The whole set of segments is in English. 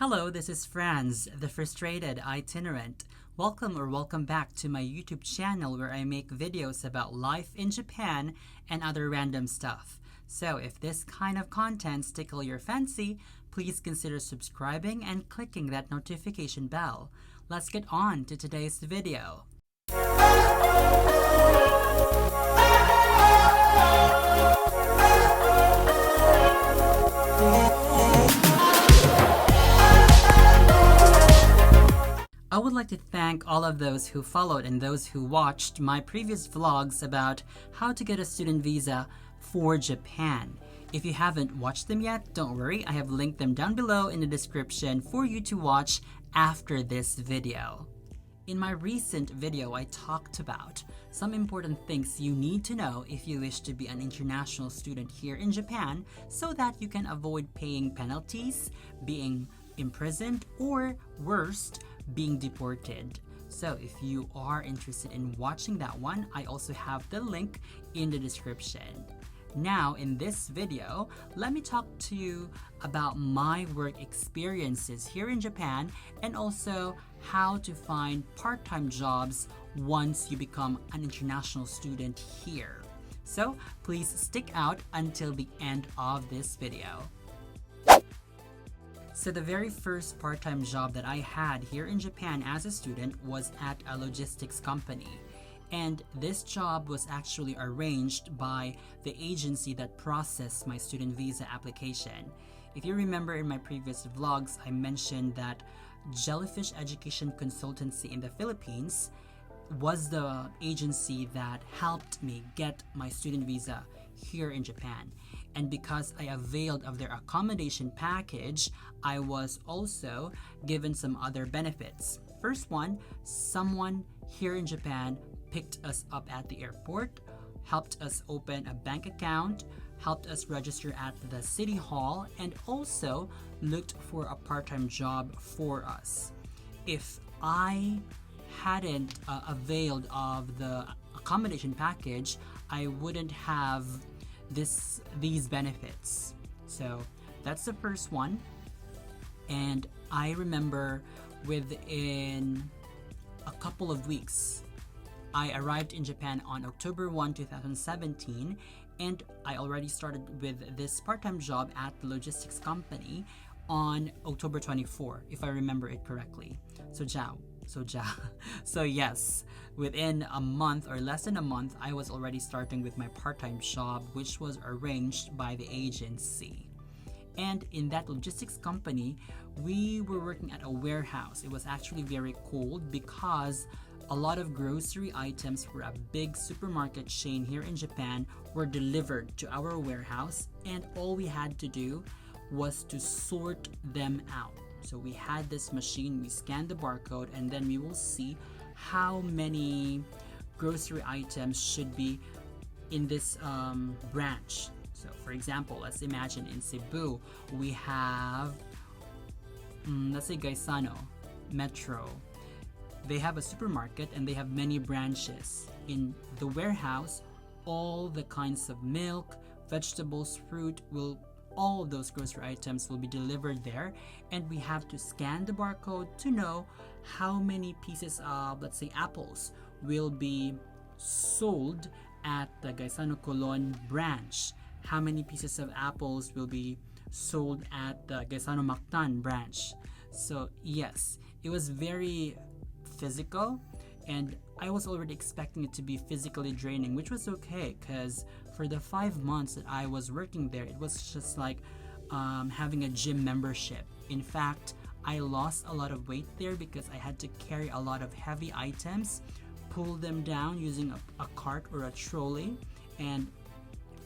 Hello, this is Franz, the frustrated itinerant. Welcome back to my YouTube channel where I make videos about life in Japan and other random stuff. So if this kind of content tickle your fancy, please consider subscribing and clicking that notification bell. Let's get on to today's video. I would like to thank all of those who followed and those who watched my previous vlogs about how to get a student visa for Japan. If you haven't watched them yet, don't worry, I have linked them down below in the description for you to watch after this video. In my recent video, I talked about some important things you need to know if you wish to be an international student here in Japan so that you can avoid paying penalties, being imprisoned, or worst, being deported. So if you are interested in watching that one, I also have the link in the description. Now in this video, let me talk to you about my work experiences here in Japan and also how to find part-time jobs once you become an international student here. So please stick out until the end of this video. So the very first part-time job that I had here in Japan as a student was at a logistics company. And this job was actually arranged by the agency that processed my student visa application. If you remember in my previous vlogs, I mentioned that Jellyfish Education Consultancy in the Philippines was the agency that helped me get my student visa here in Japan. And because I availed of their accommodation package, I was also given some other benefits. First one, someone here in Japan picked us up at the airport, helped us open a bank account, helped us register at the city hall, and also looked for a part-time job for us. If I hadn't availed of the accommodation package, I wouldn't have these benefits. So that's the first one. And I remember within a couple of weeks, I arrived in Japan on October 1, 2017, and I already started with this part-time job at the logistics company on October 24, if I remember it correctly. So yes, within a month or less than a month, I was already starting with my part-time job, which was arranged by the agency. And in that logistics company, we were working at a warehouse. It was actually very cold because a lot of grocery items for a big supermarket chain here in Japan were delivered to our warehouse, and all we had to do was to sort them out. So we had this machine, we scanned the barcode, and then we will see how many grocery items should be in this branch. So for example, let's imagine in Cebu, we have, let's say Gaisano, Metro. They have a supermarket and they have many branches. In the warehouse, all the kinds of milk, vegetables, fruit, all of those grocery items will be delivered there, and we have to scan the barcode to know how many pieces of, let's say, apples will be sold at the Gaisano Colon branch, how many pieces of apples will be sold at the Gaisano Mactan branch. So yes, it was very physical, and I was already expecting it to be physically draining, which was okay because for the 5 months that I was working there, it was just like having a gym membership. In fact, I lost a lot of weight there because I had to carry a lot of heavy items, pull them down using a cart or a trolley, and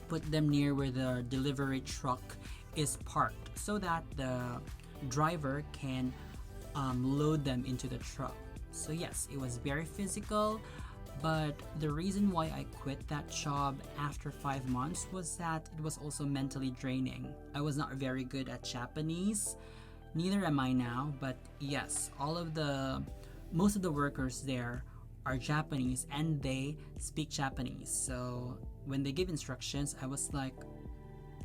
put them near where the delivery truck is parked so that the driver can load them into the truck. So yes, it was very physical, but the reason why I quit that job after 5 months was that it was also mentally draining. I was not very good at Japanese, neither am I now, but yes, most of the workers there are Japanese and they speak Japanese. So when they give instructions, I was like,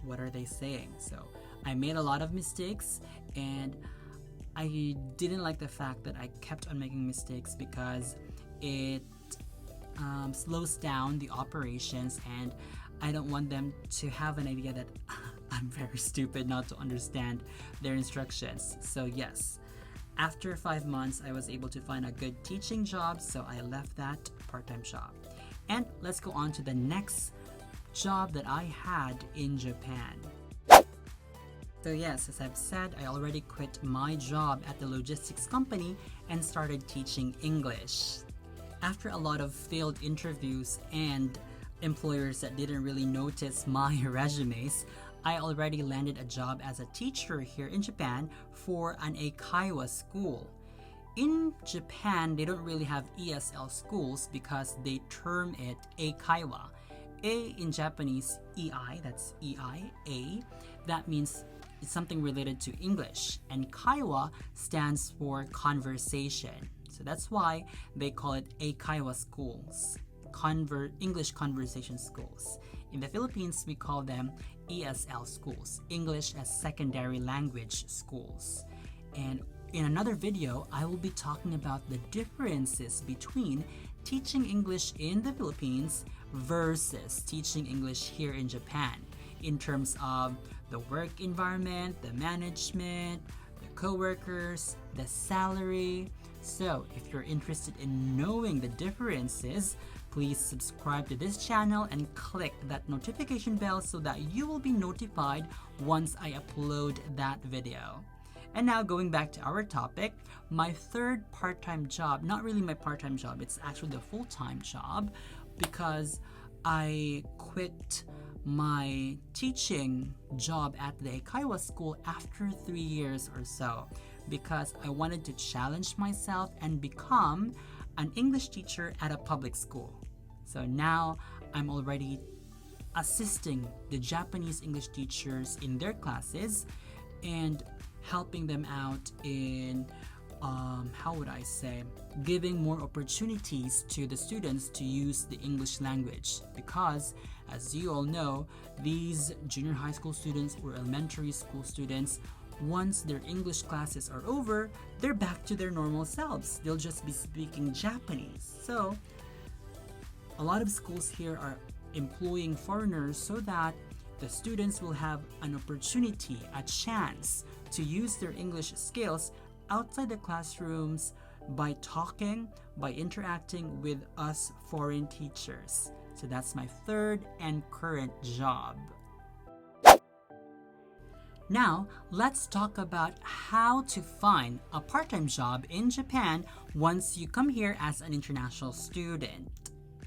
what are they saying? So I made a lot of mistakes, and I didn't like the fact that I kept on making mistakes because it slows down the operations, and I don't want them to have an idea that I'm very stupid not to understand their instructions. So yes, after 5 months, I was able to find a good teaching job, so I left that part-time job. And let's go on to the next job that I had in Japan. So yes, as I've said, I already quit my job at the logistics company and started teaching English. After a lot of failed interviews and employers that didn't really notice my resumes, I already landed a job as a teacher here in Japan for an eikaiwa school. In Japan, they don't really have ESL schools because they term it eikaiwa. A in Japanese, EI, that's EI, that means it's something related to English, and kaiwa stands for conversation. So that's why they call it eikaiwa schools, English conversation schools. In the Philippines, we call them ESL schools, English as Secondary Language schools. And in another video, I will be talking about the differences between teaching English in the Philippines versus teaching English here in Japan in terms of the work environment, the management, the co-workers, the salary. So if you're interested in knowing the differences, please subscribe to this channel and click that notification bell so that you will be notified once I upload that video. And now going back to our topic, my third part-time job, not really my part-time job, it's actually the full-time job, because I quit my teaching job at the eikaiwa school after 3 years or so, because I wanted to challenge myself and become an English teacher at a public school. So now I'm already assisting the Japanese English teachers in their classes and helping them out in giving more opportunities to the students to use the English language, because as you all know, these junior high school students or elementary school students, once their English classes are over, they're back to their normal selves. They'll just be speaking Japanese. So a lot of schools here are employing foreigners so that the students will have an opportunity, a chance to use their English skills outside the classrooms by talking, by interacting with us foreign teachers. So that's my third and current job. Now, let's talk about how to find a part-time job in Japan once you come here as an international student.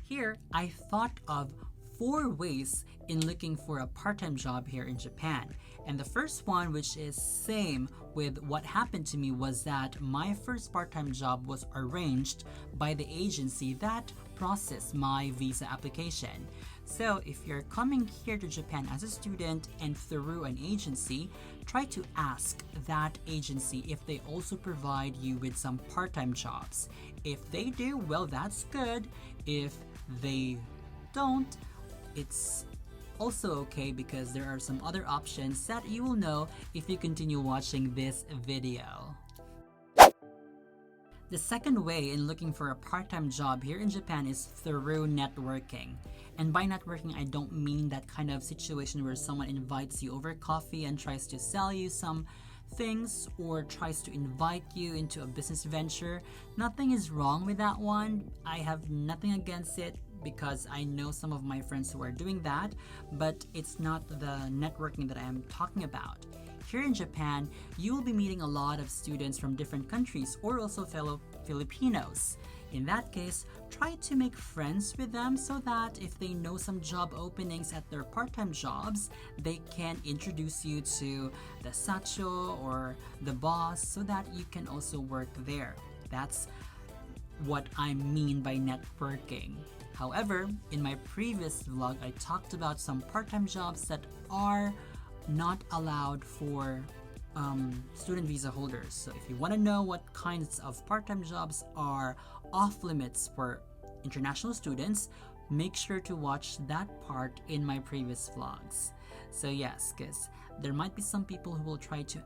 Here, I thought of 4 ways in looking for a part-time job here in Japan. And the first one, which is same with what happened to me, was that my first part-time job was arranged by the agency that processed my visa application. So if you're coming here to Japan as a student and through an agency, try to ask that agency if they also provide you with some part-time jobs. If they do, well, that's good. If they don't, it's also okay, because there are some other options that you will know if you continue watching this video. The second way in looking for a part-time job here in Japan is through networking. And by networking, I don't mean that kind of situation where someone invites you over coffee and tries to sell you some things or tries to invite you into a business venture. Nothing is wrong with that one. I have nothing against it, because I know some of my friends who are doing that, but it's not the networking that I am talking about. Here in Japan, you will be meeting a lot of students from different countries or also fellow Filipinos. In that case, try to make friends with them so that if they know some job openings at their part-time jobs, they can introduce you to the sacho or the boss so that you can also work there. That's what I mean by networking. However, in my previous vlog, I talked about some part-time jobs that are not allowed for student visa holders. So if you want to know what kinds of part-time jobs are off limits for international students, make sure to watch that part in my previous vlogs. So yes, because there might be some people who will try to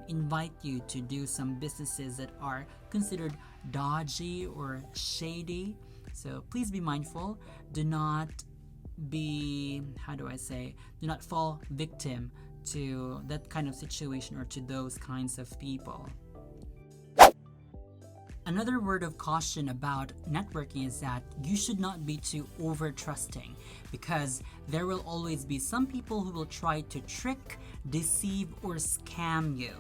invite you to do some businesses that are considered dodgy or shady. So please be mindful. Do not be, do not fall victim to that kind of situation or to those kinds of people. Another word of caution about networking is that you should not be too over trusting, because there will always be some people who will try to trick, deceive, or scam you.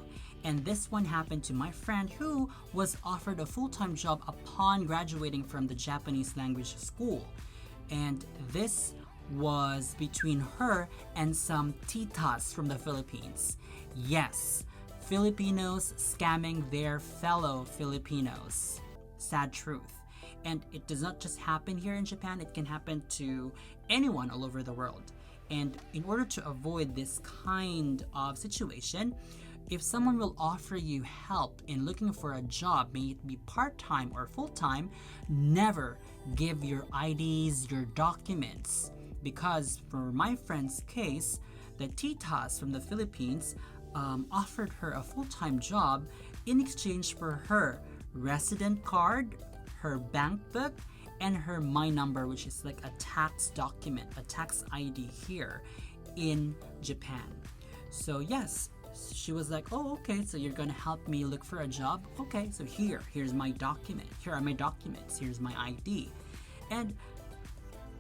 And this one happened to my friend who was offered a full-time job upon graduating from the Japanese language school. And this was between her and some titas from the Philippines. Yes, Filipinos scamming their fellow Filipinos. Sad truth. And it does not just happen here in Japan, it can happen to anyone all over the world. And in order to avoid this kind of situation, if someone will offer you help in looking for a job, may it be part-time or full-time, never give your IDs, your documents. Because for my friend's case, the titas from the Philippines offered her a full-time job in exchange for her resident card, her bank book, and her My Number, which is like a tax document, a tax ID here in Japan. So yes, she was like, oh, okay, so you're gonna help me look for a job? Okay, so here's my document. Here are my documents. Here's my ID. And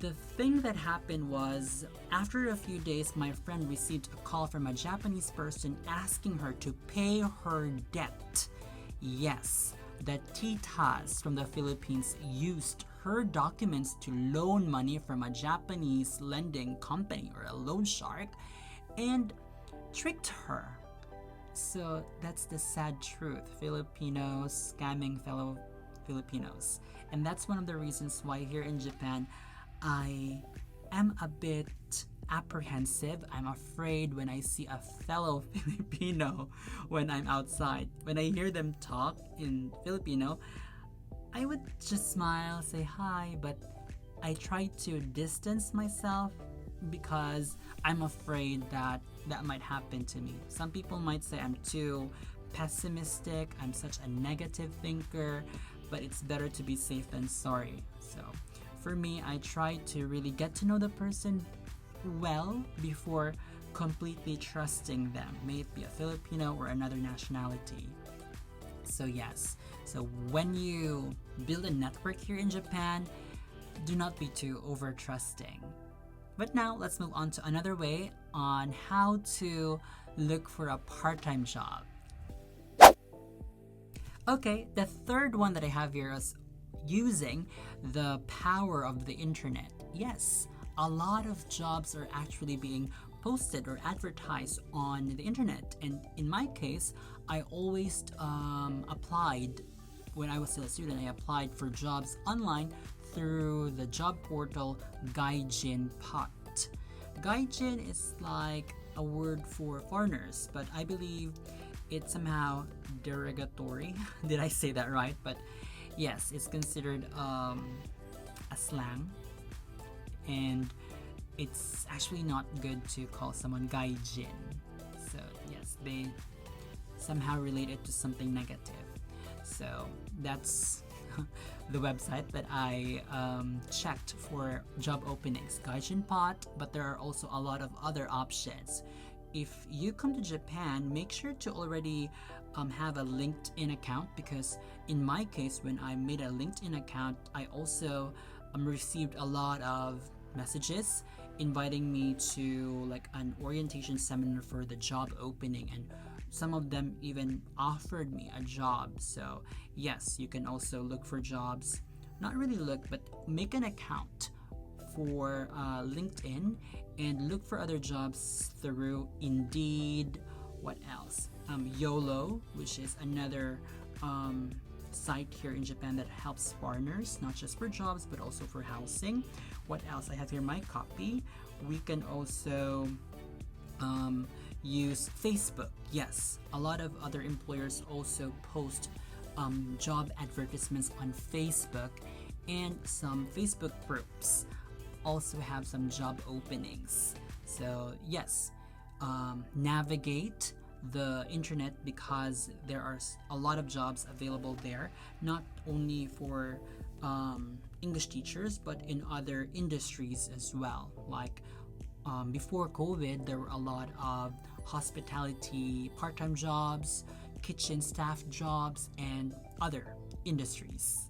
the thing that happened was, after a few days, my friend received a call from a Japanese person asking her to pay her debt. Yes, the titas from the Philippines used her documents to loan money from a Japanese lending company or a loan shark and tricked her. So that's the sad truth. Filipinos scamming fellow Filipinos. And that's one of the reasons why here in Japan, I am a bit apprehensive. I'm afraid when I see a fellow Filipino when I'm outside. When I hear them talk in Filipino, I would just smile, say hi, but I try to distance myself because I'm afraid that that might happen to me. Some people might say I'm too pessimistic, I'm such a negative thinker, but it's better to be safe than sorry. So for me, I try to really get to know the person well before completely trusting them, may it be a Filipino or another nationality. So yes, so when you build a network here in Japan, do not be too over trusting. But now let's move on to another way on how to look for a part-time job. Okay, the third one that I have here is using the power of the internet. Yes, a lot of jobs are actually being posted or advertised on the internet, and in my case, I always applied when I was still a student. I applied for jobs online through the job portal Gaijin Pot. Gaijin is like a word for foreigners, but I believe it's somehow derogatory. Did I say that right? But yes, it's considered a slang, and it's actually not good to call someone gaijin. So yes, they somehow relate it to something negative. So that's the website that I checked for job openings, Gaijin Pot, but there are also a lot of other options. If you come to Japan, make sure to already have a LinkedIn account, because in my case, when I made a LinkedIn account, I also received a lot of messages inviting me to like an orientation seminar for the job opening, and some of them even offered me a job. So yes, you can also look for jobs, not really look, but make an account for LinkedIn and look for other jobs through Indeed. What else? YOLO, which is another site here in Japan that helps foreigners, not just for jobs but also for housing. What else? I have here my copy. We can also use Facebook. Yes, a lot of other employers also post job advertisements on Facebook, and some Facebook groups also have some job openings. So yes, navigate the internet, because there are a lot of jobs available there, not only for English teachers but in other industries as well. Like before COVID, there were a lot of hospitality part-time jobs, kitchen staff jobs, and other industries.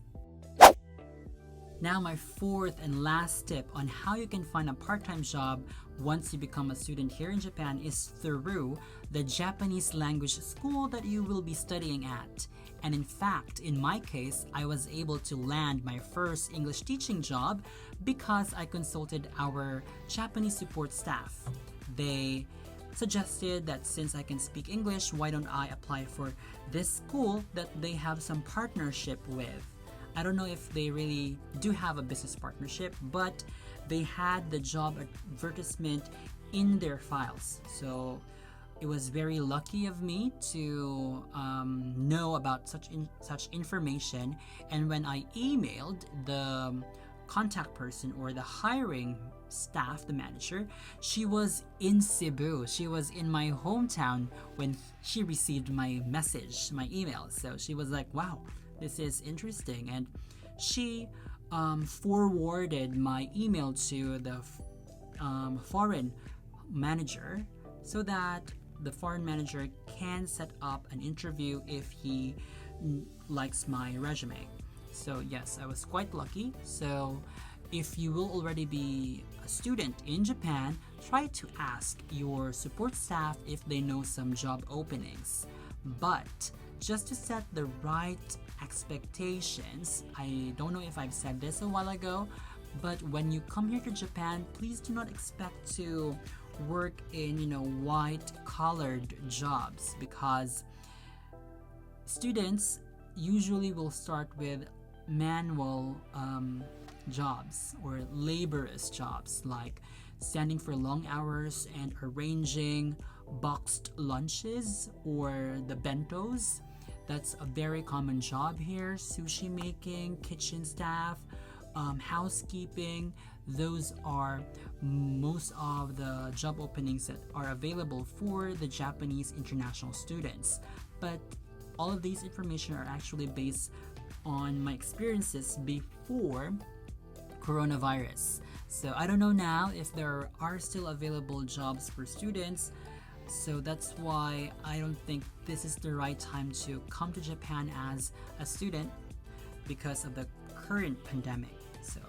Now, my fourth and last tip on how you can find a part-time job once you become a student here in Japan is through the Japanese language school that you will be studying at. And in fact, in my case, I was able to land my first English teaching job because I consulted our Japanese support staff. They suggested that since I can speak English, why don't I apply for this school that they have some partnership with. I don't know if they really do have a business partnership, but they had the job advertisement in their files. So it was very lucky of me to know about such information. And when I emailed the contact person or the hiring staff, the manager, she was in Cebu. She was in my hometown when she received my message, my email. So she was like, wow, this is interesting. And she forwarded my email to the foreign manager so that the foreign manager can set up an interview if he likes my resume. So yes, I was quite lucky. So if you will already be a student in Japan, try to ask your support staff if they know some job openings. But just to set the right expectations, I don't know if I've said this a while ago, but when you come here to Japan, please do not expect to work in white collared jobs, because students usually will start with manual jobs or laborious jobs, like standing for long hours and arranging boxed lunches or the bentos. That's a very common job here. Sushi making, kitchen staff, housekeeping. Those are most of the job openings that are available for the Japanese international students. But all of these information are actually based on my experiences before coronavirus. So I don't know now if there are still available jobs for students. So that's why I don't think this is the right time to come to Japan as a student because of the current pandemic. So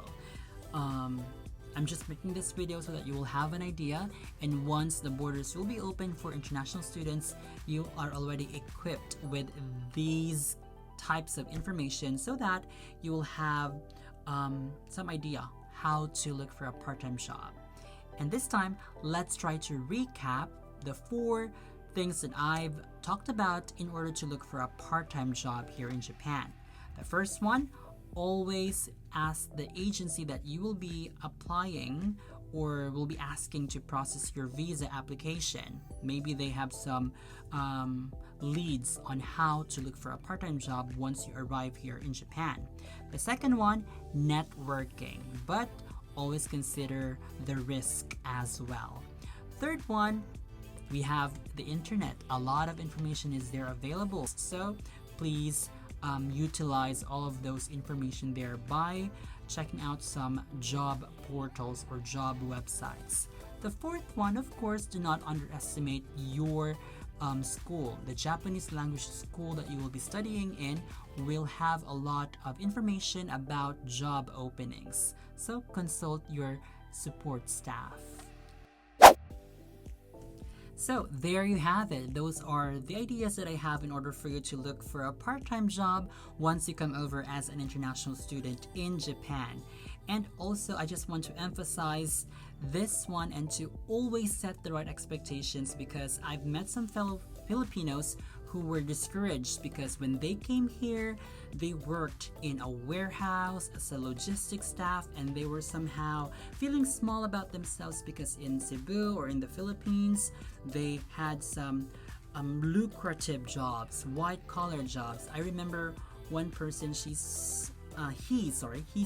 I'm just making this video so that you will have an idea, and once the borders will be open for international students, you are already equipped with these types of information so that you will have some idea how to look for a part-time job. And this time, let's try to recap the 4 things that I've talked about in order to look for a part-time job here in Japan. The first one, always ask the agency that you will be applying or will be asking to process your visa application. Maybe they have some leads on how to look for a part-time job once you arrive here in Japan. The second one, networking, but always consider the risk as well. Third one, we have the internet. A lot of information is there available, so please utilize all of those information there by checking out some job portals or job websites. The fourth one, of course, do not underestimate your school. The Japanese language school that you will be studying in will have a lot of information about job openings, so consult your support staff. So there you have it. Those are the ideas that I have in order for you to look for a part-time job once you come over as an international student in Japan. And also, I just want to emphasize this one and to always set the right expectations, because I've met some fellow Filipinos who were discouraged because when they came here, they worked in a warehouse as a logistics staff, and they were somehow feeling small about themselves because in Cebu or in the Philippines, they had some lucrative jobs, white-collar jobs. I remember one person, he's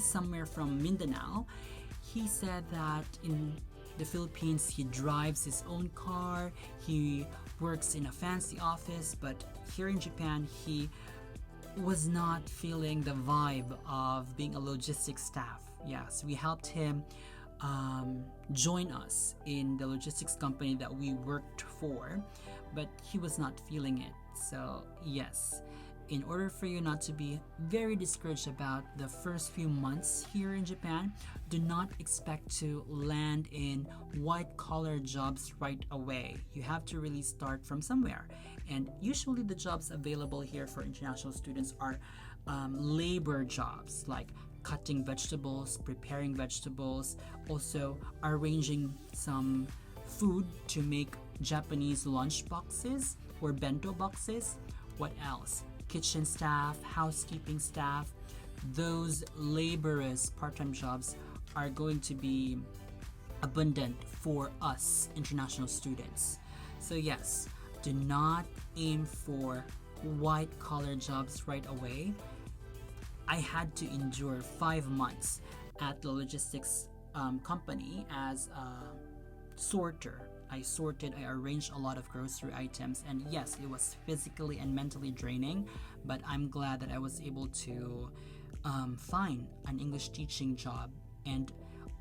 somewhere from Mindanao. He said that in the Philippines, he drives his own car, he works in a fancy office, but here in Japan, he was not feeling the vibe of being a logistics staff. Yes, we helped him join us in the logistics company that we worked for, but he was not feeling it. So, yes, in order for you not to be very discouraged about the first few months here in Japan, do not expect to land in white collar jobs right away. You have to really start from somewhere. And usually, the jobs available here for international students are labor jobs like cutting vegetables, preparing vegetables, also arranging some food to make Japanese lunch boxes or bento boxes. What else? Kitchen staff, housekeeping staff. Those laborious part-time jobs are going to be abundant for us international students. So yes, do not aim for white-collar jobs right away. I had to endure 5 months at the logistics company as a sorter. I sorted, I arranged a lot of grocery items, and yes, it was physically and mentally draining, but I'm glad that I was able to find an English teaching job. And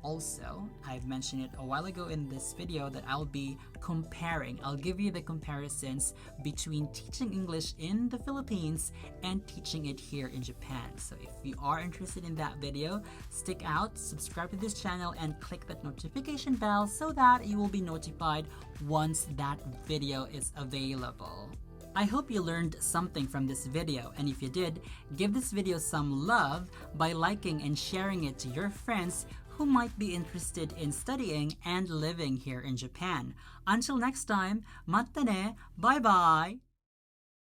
also, I've mentioned it a while ago in this video that I'll give you the comparisons between teaching English in the Philippines and teaching it here in Japan. So if you are interested in that video, stick out, subscribe to this channel, and click that notification bell so that you will be notified once that video is available. I hope you learned something from this video, and if you did, give this video some love by liking and sharing it to your friends who might be interested in studying and living here in Japan. Until next time, matta ne, bye bye!